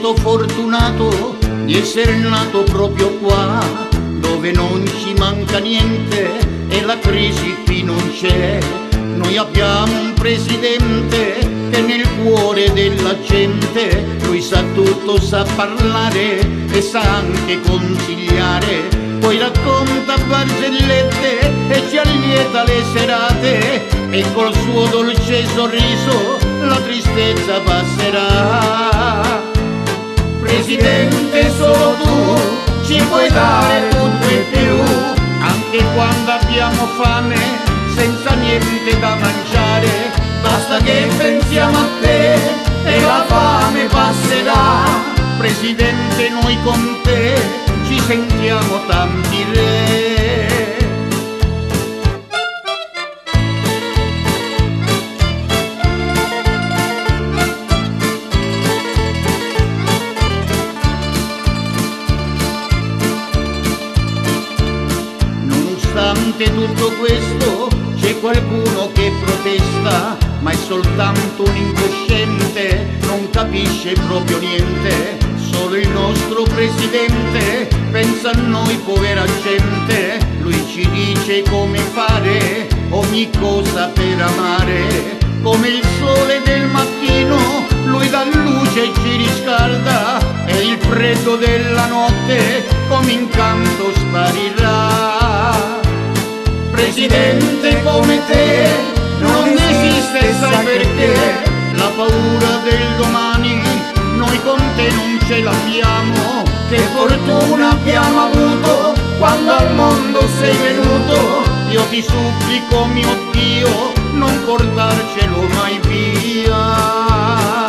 sento fortunato di essere nato proprio qua, dove non ci manca niente e la crisi qui non c'è. Noi abbiamo un presidente che nel cuore della gente, lui sa tutto, sa parlare e sa anche consigliare. Poi racconta barzellette e ci allieta le serate, e col suo dolce sorriso la tristezza passerà. Presidente, solo tu ci puoi dare tutto e più, anche quando abbiamo fame, senza niente da mangiare. Basta che pensiamo a te e la fame passerà. Presidente, noi con te ci sentiamo tanti re. Nonostante tutto questo c'è qualcuno che protesta, ma è soltanto un incosciente, non capisce proprio niente. Solo il nostro presidente pensa a noi povera gente, lui ci dice come fare ogni cosa per amare. Come il sole del mattino lui dà luce e ci riscalda, e il freddo della notte come incanto sparirà. Presidente, come te non esiste, sai perché? La paura del domani noi con te non ce l'abbiamo. Che fortuna abbiamo avuto quando al mondo sei venuto. Io ti supplico, mio Dio, non portarcelo mai via.